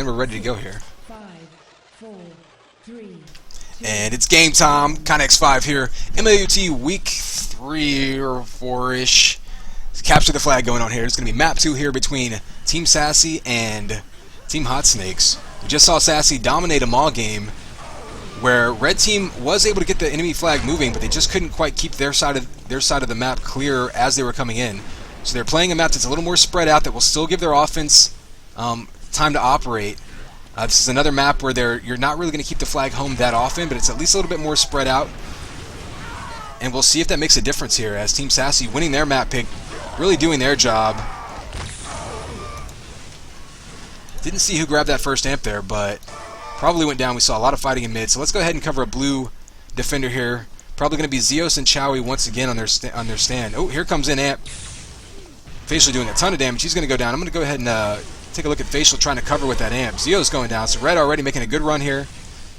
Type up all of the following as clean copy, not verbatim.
and we're ready to go here. 5, 4, 3, And it's game time. ConX5 here. MLUT week 3 or 4-ish. Capture the flag going on here. It's going to be map 2 here between Team SaSSy and Team Hot Snakes. We just saw SaSSy dominate a Maul game where Red Team was able to get the enemy flag moving, but they just couldn't quite keep their side of the map clear as they were coming in. So they're playing a map that's a little more spread out that will still give their offense time to operate. This is another map where you're not really going to keep the flag home that often, but it's at least a little bit more spread out. And we'll see if that makes a difference here as Team SaSSy winning their map pick, really doing their job. Didn't see who grabbed that first amp there, but probably went down. We saw a lot of fighting in mid, so let's go ahead and cover a blue defender here. Probably going to be Zeos and Chowie once again on their stand. Oh, here comes in amp. Facial doing a ton of damage. He's going to go down. I'm going to go ahead and take a look at Facial trying to cover with that amp. Zeo's going down, so Red already making a good run here,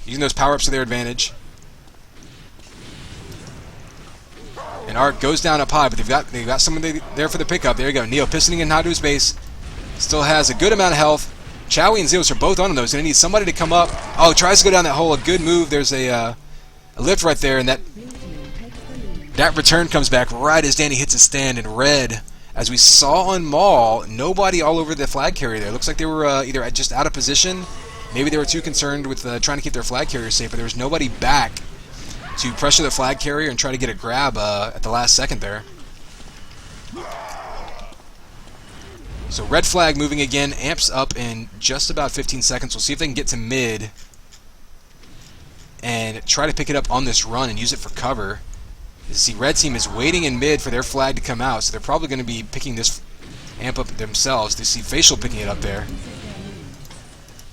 using those power-ups to their advantage. And Arc goes down up high, but they've got someone there for the pickup. There you go. Neo pistoning in high to his base. Still has a good amount of health. Chowie and Zeus are both on those. Going to need somebody to come up. Oh, tries to go down that hole. A good move. There's a lift right there, and that return comes back right as Danny hits his stand. And Red, as we saw on Maul, nobody all over the flag carrier there. Looks like they were either just out of position. Maybe they were too concerned with trying to keep their flag carrier safe, but there was nobody back to pressure the flag carrier and try to get a grab at the last second there. So red flag moving again, amps up in just about 15 seconds. We'll see if they can get to mid and try to pick it up on this run and use it for cover. You see, red team is waiting in mid for their flag to come out, so they're probably going to be picking this amp up themselves. They see Facial picking it up there.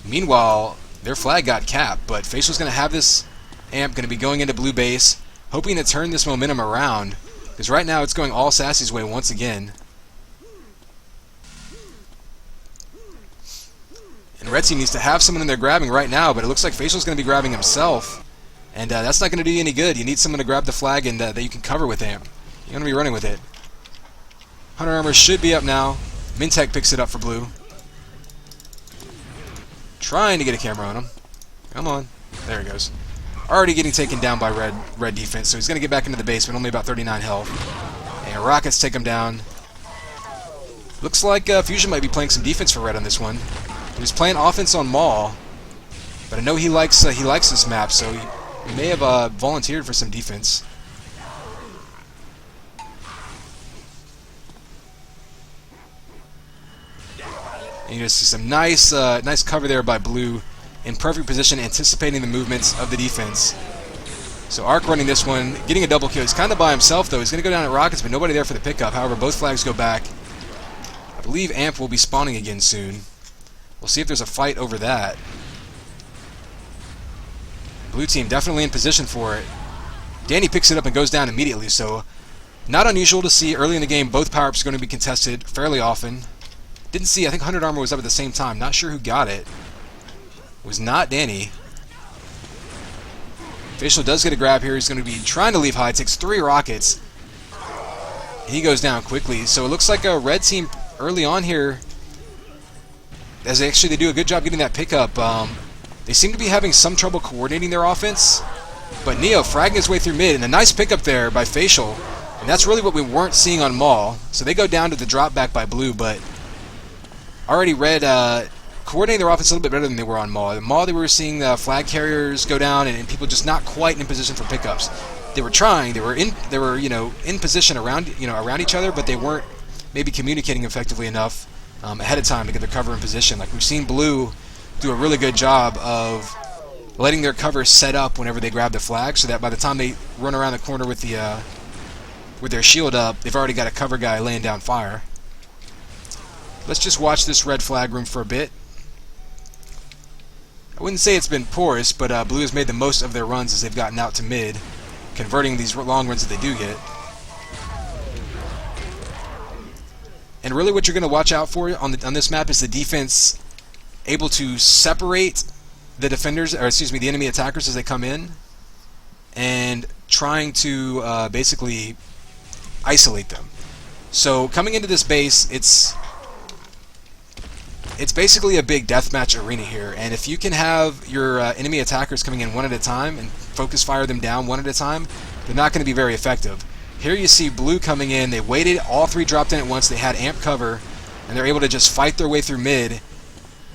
Meanwhile, their flag got capped, but Facial's going to have this amp, going to be going into blue base, hoping to turn this momentum around, because right now it's going all SaSSy's way once again. And red team needs to have someone in there grabbing right now, but it looks like Facial's going to be grabbing himself, and that's not going to do you any good. You need someone to grab the flag and that you can cover with amp. You're going to be running with it. Hunter Armor should be up now. Mintech picks it up for blue. Trying to get a camera on him. Come on. There he goes. Already getting taken down by red defense, so he's going to get back into the base, but only about 39 health. And Rockets take him down. Looks like Fusion might be playing some defense for red on this one. He was playing offense on Maul, but I know he likes this map, so he may have volunteered for some defense. And you just see some nice cover there by blue, in perfect position, anticipating the movements of the defense. So Arc running this one, getting a double kill. He's kind of by himself though. He's going to go down at Rockets, but nobody there for the pickup. However, both flags go back. I believe amp will be spawning again soon. We'll see if there's a fight over that. Blue team definitely in position for it. Danny picks it up and goes down immediately, so not unusual to see early in the game both power-ups are going to be contested fairly often. Didn't see, I think 100 Armor was up at the same time. Not sure who got it. It was not Danny. Facial does get a grab here. He's going to be trying to leave high. Takes 3 rockets. He goes down quickly. So it looks like a red team early on here, as they do a good job getting that pickup. They seem to be having some trouble coordinating their offense, but Neo fragging his way through mid, and a nice pickup there by Facial, and that's really what we weren't seeing on Maul. So they go down to the drop back by blue, but already red coordinating their offense a little bit better than they were on Maul. On Maul, they were seeing the flag carriers go down and people just not quite in position for pickups. They were trying, they were in position around each other, but they weren't maybe communicating effectively enough ahead of time to get their cover in position. Like we've seen blue do a really good job of letting their cover set up whenever they grab the flag, so that by the time they run around the corner with their shield up, they've already got a cover guy laying down fire. Let's just watch this red flag room for a bit. I wouldn't say it's been porous, but blue has made the most of their runs as they've gotten out to mid, converting these long runs that they do get. And really what you're going to watch out for on this map is the defense able to separate the defenders, or excuse me, the enemy attackers as they come in, and trying to basically isolate them. So coming into this base, it's it's basically a big deathmatch arena here, and if you can have your enemy attackers coming in one at a time and focus fire them down one at a time, they're not going to be very effective. Here you see blue coming in. They waited, all three dropped in at once. They had amp cover, and they're able to just fight their way through mid,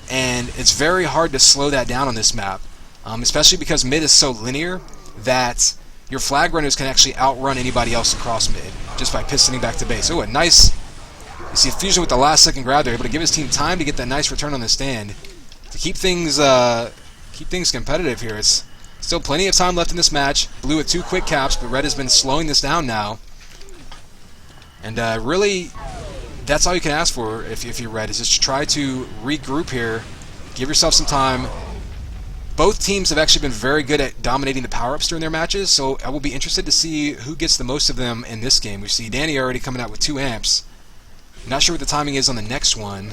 and it's very hard to slow that down on this map, especially because mid is so linear that your flag runners can actually outrun anybody else across mid just by pistoning back to base. Oh, a nice... You see Fusion with the last second grab. They're able to give his team time to get that nice return on the stand to keep things competitive here. It's still plenty of time left in this match. Blue with 2 quick caps, but red has been slowing this down now. And really, that's all you can ask for if you're red, is just try to regroup here, give yourself some time. Both teams have actually been very good at dominating the power-ups during their matches, so I will be interested to see who gets the most of them in this game. We see Danny already coming out with 2 amps. Not sure what the timing is on the next one,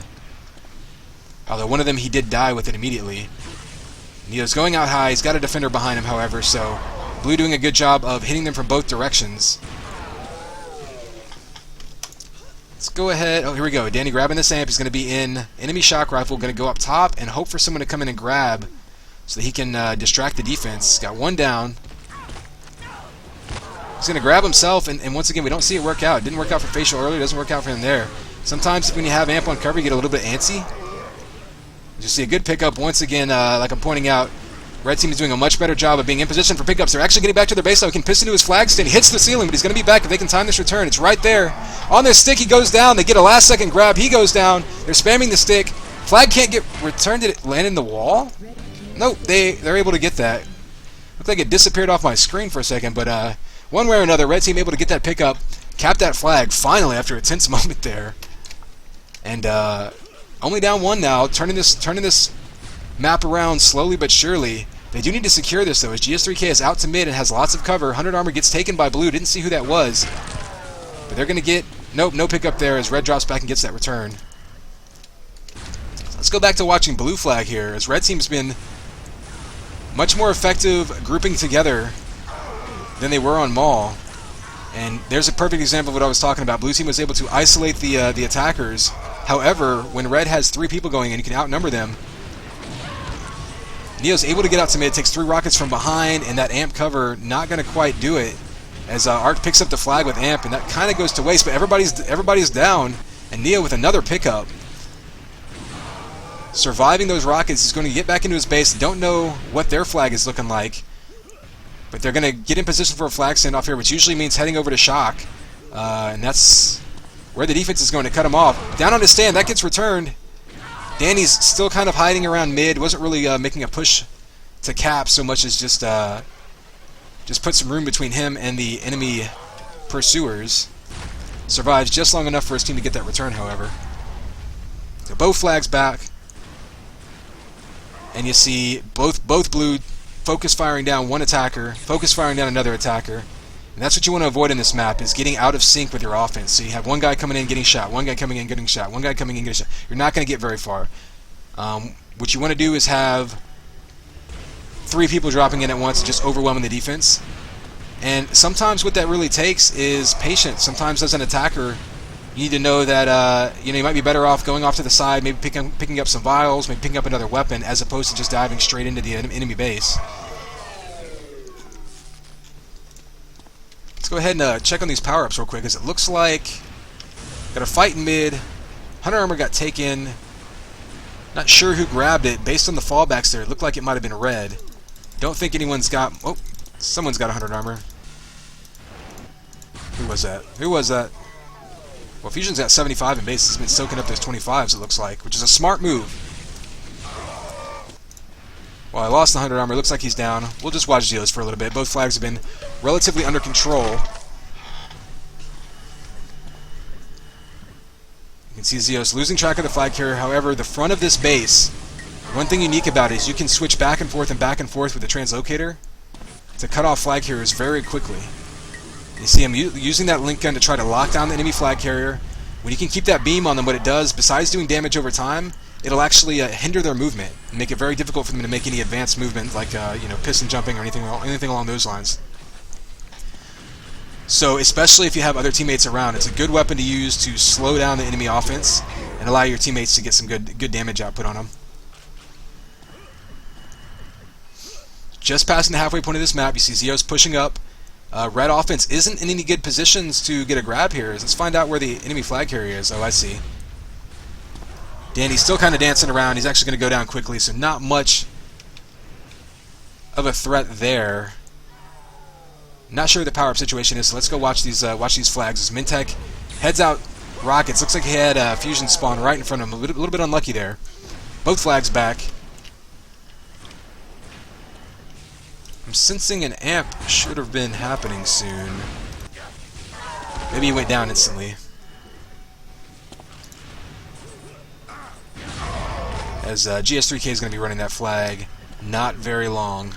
although one of them he did die with it immediately. Neo's going out high. He's got a defender behind him, however, so blue doing a good job of hitting them from both directions. Let's go ahead. Oh, here we go. Danny grabbing this amp. He's going to be in enemy shock rifle, going to go up top and hope for someone to come in and grab so that he can distract the defense. Got one down. He's going to grab himself, and once again, we don't see it work out. It didn't work out for Facial earlier. It doesn't work out for him there. Sometimes when you have amp on cover, you get a little bit antsy. You see a good pickup. Once again, like I'm pointing out, red team is doing a much better job of being in position for pickups. They're actually getting back to their base now. He can piston to his flag stand. He hits the ceiling, but he's going to be back if they can time this return. It's right there. On their stick, he goes down. They get a last-second grab. He goes down. They're spamming the stick. Flag can't get returned. Did it land in the wall? Nope, they're able to get that. Looked like it disappeared off my screen for a second, but one way or another, red team able to get that pickup, cap that flag finally after a tense moment there, and only down 1 now. Turning this map around slowly but surely. They do need to secure this though, as GS3K is out to mid and has lots of cover. 100 armor gets taken by blue. Didn't see who that was, but they're gonna get nope, no pickup there as red drops back and gets that return. Let's go back to watching blue flag here, as red team's been much more effective grouping together than they were on Maul. And there's a perfect example of what I was talking about. Blue team was able to isolate the attackers. However, when red has 3 people going and you can outnumber them, Neo's able to get out to mid, takes 3 rockets from behind, and that amp cover not going to quite do it, as Arc picks up the flag with amp, and that kind of goes to waste. But everybody's down, and Neo with another pickup, surviving those rockets. He's going to get back into his base. Don't know what their flag is looking like, but they're going to get in position for a flag standoff here, which usually means heading over to shock, and that's where the defense is going to cut him off. Down on his stand, that gets returned. Danny's still kind of hiding around mid. Wasn't really making a push to cap so much as just put some room between him and the enemy pursuers. Survives just long enough for his team to get that return, however. So both flags back, and you see both blue focus firing down one attacker, focus firing down another attacker. And that's what you want to avoid in this map, is getting out of sync with your offense. So you have one guy coming in getting shot, one guy coming in getting shot, one guy coming in getting shot. You're not going to get very far. What you want to do is have 3 people dropping in at once and just overwhelming the defense. And sometimes what that really takes is patience. Sometimes as an attacker, you need to know that you might be better off going off to the side, maybe picking up some vials, maybe picking up another weapon, as opposed to just diving straight into the enemy base. Let's go ahead and check on these power-ups real quick, as it looks like got a fight in mid. Hunter armor got taken. Not sure who grabbed it. Based on the fallbacks there, it looked like it might have been red. Don't think anyone's got... Oh, someone's got 100 armor. Who was that? Who was that? Well, Fusion's got 75 in base. He's been soaking up those 25s, it looks like, which is a smart move. Well, I lost the 100 armor. Looks like he's down. We'll just watch Zealous for a little bit. Both flags have been relatively under control. You can see Zeus losing track of the flag carrier. However, the front of this base, one thing unique about it is you can switch back and forth with the translocator to cut off flag carriers very quickly. You see him using that link gun to try to lock down the enemy flag carrier. When you can keep that beam on them, what it does, besides doing damage over time, it'll actually hinder their movement and make it very difficult for them to make any advanced movement, like piston jumping or anything along those lines. So especially if you have other teammates around, it's a good weapon to use to slow down the enemy offense and allow your teammates to get some good damage output on them. Just passing the halfway point of this map, you see Zeo's pushing up. Red offense isn't in any good positions to get a grab here. Let's find out where the enemy flag carrier is. Oh, I see. Danny's still kind of dancing around. He's actually going to go down quickly, so not much of a threat there. Not sure what the power-up situation is, so let's go watch these flags. As Mintek heads out rockets. Looks like he had a fusion spawn right in front of him. A little bit unlucky there. Both flags back. I'm sensing an amp should have been happening soon. Maybe he went down instantly. As GS3K is going to be running that flag not very long.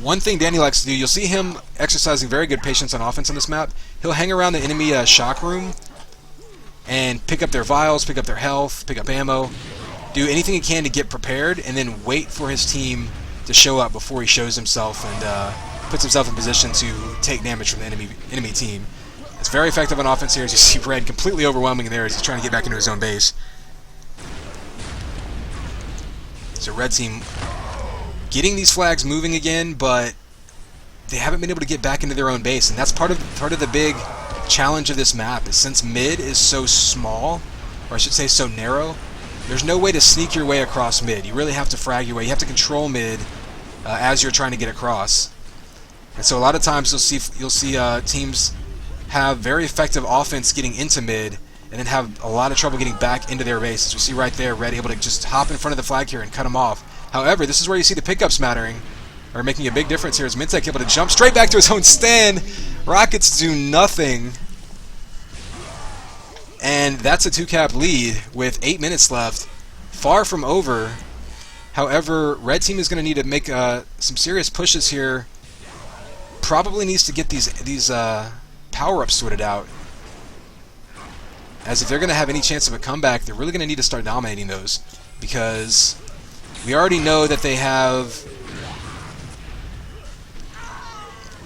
One thing Danny likes to do, you'll see him exercising very good patience on offense on this map. He'll hang around the enemy shock room and pick up their vials, pick up their health, pick up ammo, do anything he can to get prepared, and then wait for his team to show up before he shows himself and puts himself in position to take damage from the enemy team. It's very effective on offense here, as you see Red completely overwhelming there as he's trying to get back into his own base. So Red team getting these flags moving again, but they haven't been able to get back into their own base, and that's part of the big challenge of this map. Is since mid is so small, or I should say so narrow, there's no way to sneak your way across mid. You really have to frag your way. You have to control mid as you're trying to get across. And so a lot of times you'll see teams have very effective offense getting into mid, and then have a lot of trouble getting back into their base. As we see right there, Red able to just hop in front of the flag here and cut them off. However, this is where you see the pickups mattering, or making a big difference here. As Mintek able to jump straight back to his own stand. Rockets do nothing. And that's a 2-cap lead with 8 minutes left. Far from over. However, Red team is going to need to make some serious pushes here. Probably needs to get these power-ups sorted out. As if they're going to have any chance of a comeback, they're really going to need to start dominating those. Because we already know that they have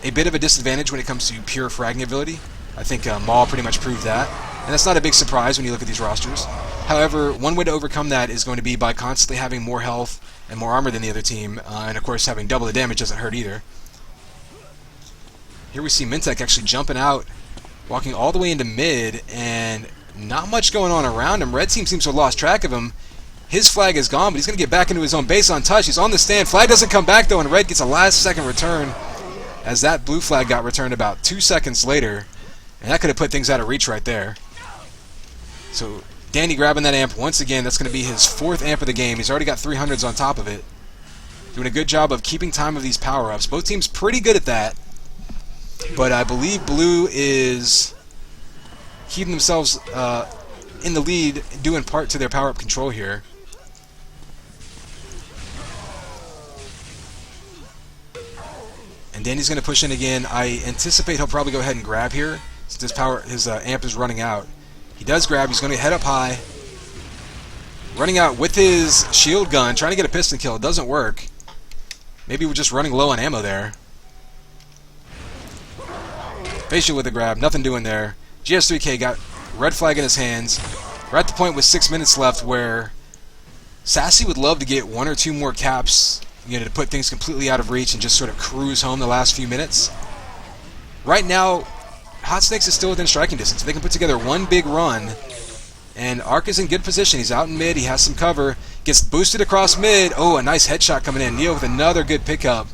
a bit of a disadvantage when it comes to pure fragging ability. I think Maul pretty much proved that. And that's not a big surprise when you look at these rosters. However, one way to overcome that is going to be by constantly having more health and more armor than the other team. And of course, having double the damage doesn't hurt either. Here we see Mintek actually jumping out, walking all the way into mid, and not much going on around him. Red team seems to have lost track of him. His flag is gone, but he's going to get back into his own base untouched. He's on the stand. Flag doesn't come back, though, and Red gets a last-second return, as that blue flag got returned about 2 seconds later. And that could have put things out of reach right there. So Danny grabbing that amp once again. That's going to be his 4th amp of the game. He's already got 300s on top of it. Doing a good job of keeping time of these power-ups. Both teams pretty good at that. But I believe Blue is keeping themselves in the lead, due in part to their power-up control here. And Danny's going to push in again. I anticipate he'll probably go ahead and grab here, since his amp is running out. He does grab. He's going to head up high. Running out with his shield gun, trying to get a piston kill. It doesn't work. Maybe we're just running low on ammo there. Facial with the grab. Nothing doing there. GS3K got red flag in his hands. We're at the point with 6 minutes left where SaSSy would love to get 1 or 2 more caps, to put things completely out of reach and just sort of cruise home the last few minutes. Right now, Hot Snakes is still within striking distance. If they can put together one big run, and Arc is in good position. He's out in mid. He has some cover. Gets boosted across mid. Oh, a nice headshot coming in. Neo with another good pickup,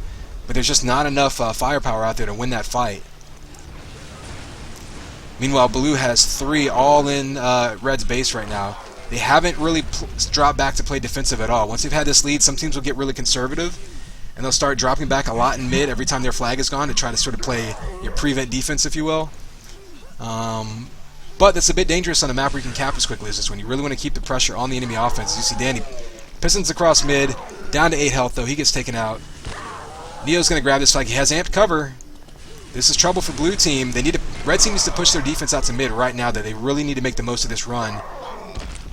but there's just not enough firepower out there to win that fight. Meanwhile, Blue has 3 all in Red's base right now. They haven't really dropped back to play defensive at all. Once they've had this lead, some teams will get really conservative, and they'll start dropping back a lot in mid every time their flag is gone to try to sort of play your prevent defense, if you will. But that's a bit dangerous on a map where you can cap as quickly as this one. You really want to keep the pressure on the enemy offense. As you see Danny, Pistons across mid, down to 8 health, though. He gets taken out. Neo's going to grab this flag. He has amped cover. This is trouble for Blue team. Red team needs to push their defense out to mid right now. That they really need to make the most of this run.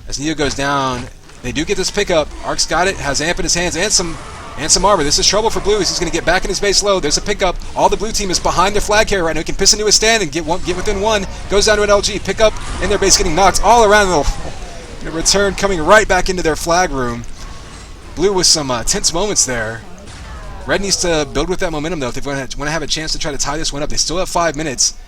As Neo goes down, they do get this pickup. Arc's got it, has amp in his hands, and some And some armor. This is trouble for Blue. He's going to get back in his base low. There's a pickup. All the blue team is behind their flag carrier right now. He can piss into a stand and get within one. Goes down to an LG. Pickup in their base, getting knocked all around. The return coming right back into their flag room. Blue with some tense moments there. Red needs to build with that momentum, though, if they want to have a chance to try to tie this one up. They still have 5 minutes.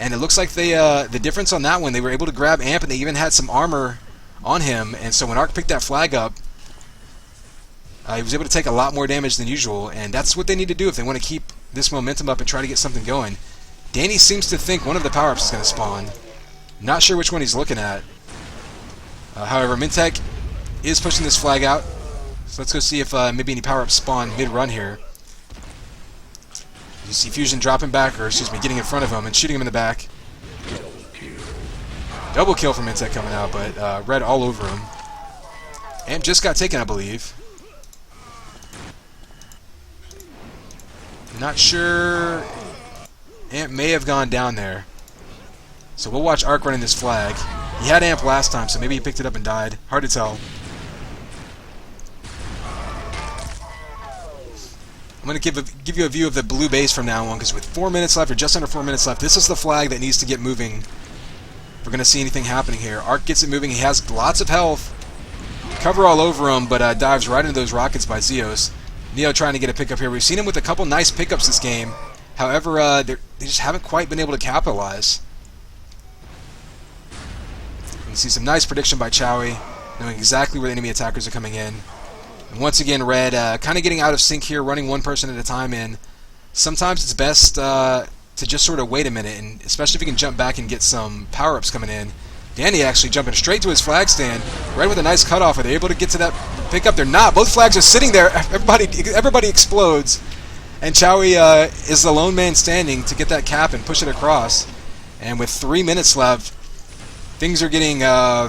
And it looks like they the difference on that one, they were able to grab Amp, and they even had some armor on him. And so when Arc picked that flag up, he was able to take a lot more damage than usual, and that's what they need to do if they want to keep this momentum up and try to get something going. Danny seems to think one of the power-ups is going to spawn. Not sure which one he's looking at. However, Mintek is pushing this flag out, so let's go see if maybe any power-ups spawn mid-run here. You see Fusion dropping back, or excuse me, getting in front of him and shooting him in the back. Double kill from Mintek coming out, but Red all over him. Amp just got taken, I believe. Not sure. Amp may have gone down there. So we'll watch Arc running this flag. He had Amp last time, so maybe he picked it up and died. Hard to tell. I'm going to give you a view of the blue base from now on, because with 4 minutes left, or just under 4 minutes left, this is the flag that needs to get moving. If we're going to see anything happening here. Arc gets it moving. He has lots of health. Cover all over him, but dives right into those rockets by Zeos. Neo trying to get a pickup here. We've seen him with a couple nice pickups this game. However, they just haven't quite been able to capitalize. You can see some nice prediction by Chowie, knowing exactly where the enemy attackers are coming in. And once again, Red kind of getting out of sync here, running one person at a time in. Sometimes it's best to just sort of wait a minute, and especially if you can jump back and get some power-ups coming in. Danny actually jumping straight to his flag stand. Red with a nice cutoff. Are they able to get to that pickup? They're not. Both flags are sitting there. Everybody explodes. And Chowie is the lone man standing to get that cap and push it across. And with 3 minutes left, things are getting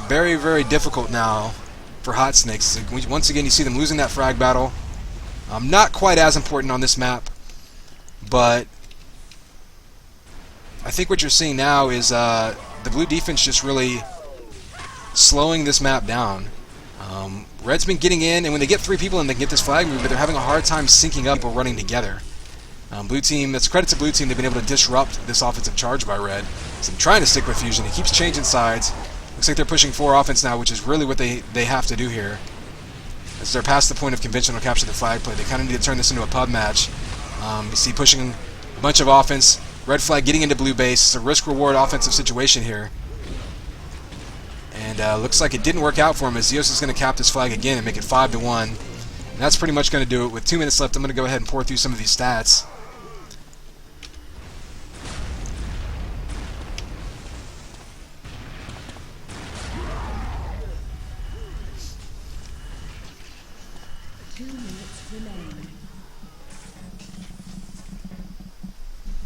very, very difficult now for Hot Snakes. Once again, you see them losing that frag battle. Not quite as important on this map, but I think what you're seeing now is the blue defense just really slowing this map down. Red's been getting in, and when they get 3 people and they can get this flag move, but they're having a hard time syncing up or running together. Blue team, that's credit to blue team, they've been able to disrupt this offensive charge by Red. So I'm trying to stick with Fusion. He keeps changing sides. Looks like they're pushing 4 offense now, which is really what they have to do here. As they're past the point of conventional capture the flag play, they kind of need to turn this into a pub match. You see pushing a bunch of offense. Red flag getting into blue base. It's a risk-reward offensive situation here. And looks like it didn't work out for him, as Zeos is going to cap this flag again and make it 5-1. And that's pretty much going to do it. With 2 minutes left, I'm going to go ahead and pour through some of these stats.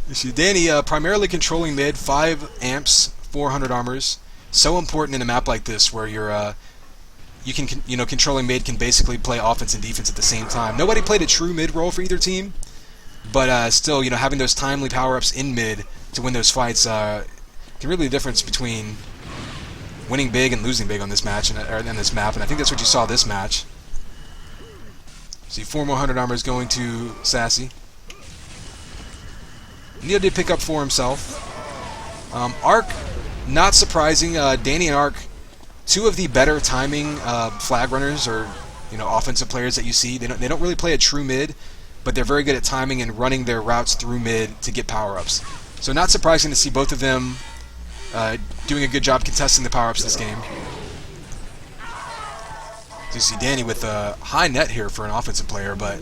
You see Danny primarily controlling mid, 5 amps, 400 armors. So important in a map like this, where you're controlling mid can basically play offense and defense at the same time. Nobody played a true mid role for either team, but still, having those timely power-ups in mid to win those fights can really be the difference between winning big and losing big on this match or in this map. And I think that's what you saw this match. See, 4 more 100 armors going to SaSSy. Neo did pick up 4 himself. Arc, not surprising. Danny and Arc, 2 of the better timing flag runners or offensive players that you see. They don't really play a true mid, but they're very good at timing and running their routes through mid to get power-ups. So not surprising to see both of them doing a good job contesting the power-ups this game. You see Danny with a high net here for an offensive player, but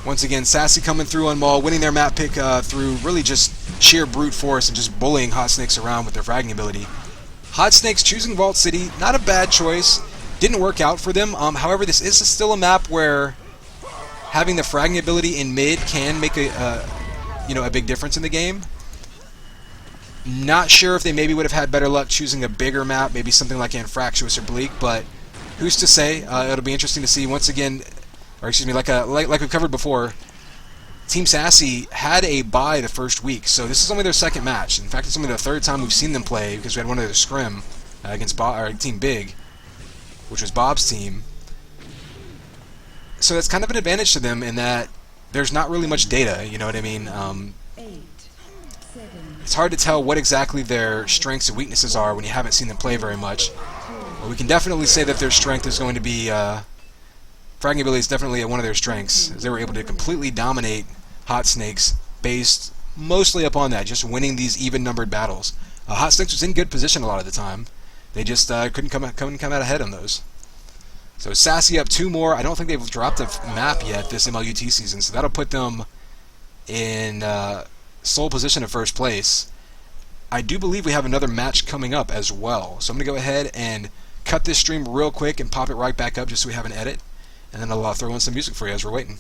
once again, SaSSy coming through on Maul, winning their map pick through really just sheer brute force and just bullying Hot Snakes around with their fragging ability. Hot Snakes choosing Vault City, not a bad choice. Didn't work out for them. However, this is still a map where having the fragging ability in mid can make a big difference in the game. Not sure if they maybe would have had better luck choosing a bigger map, maybe something like Anfractuous or Bleak, but who's to say? It'll be interesting to see once again. Or excuse me, like we've covered before, Team SaSSy had a bye the first week, so this is only their second match. In fact, it's only the 3rd time we've seen them play, because we had one of their scrim against Team Big. which was Bob's team. So that's kind of an advantage to them in that there's not really much data, you know what I mean? 8, 7, It's hard to tell what exactly their strengths and weaknesses are when you haven't seen them play very much. But we can definitely say that their strength is going to be... fragging ability is definitely one of their strengths, as they were able to completely dominate Hot Snakes based mostly upon that, just winning these even-numbered battles. Hot Snakes was in good position a lot of the time. They just couldn't come out ahead on those. So SaSSy up 2 more. I don't think they've dropped a map yet this MLUT season, so that'll put them in sole position of first place. I do believe we have another match coming up as well. So I'm going to go ahead and cut this stream real quick and pop it right back up just so we have an edit. And then I'll throw in some music for you as we're waiting.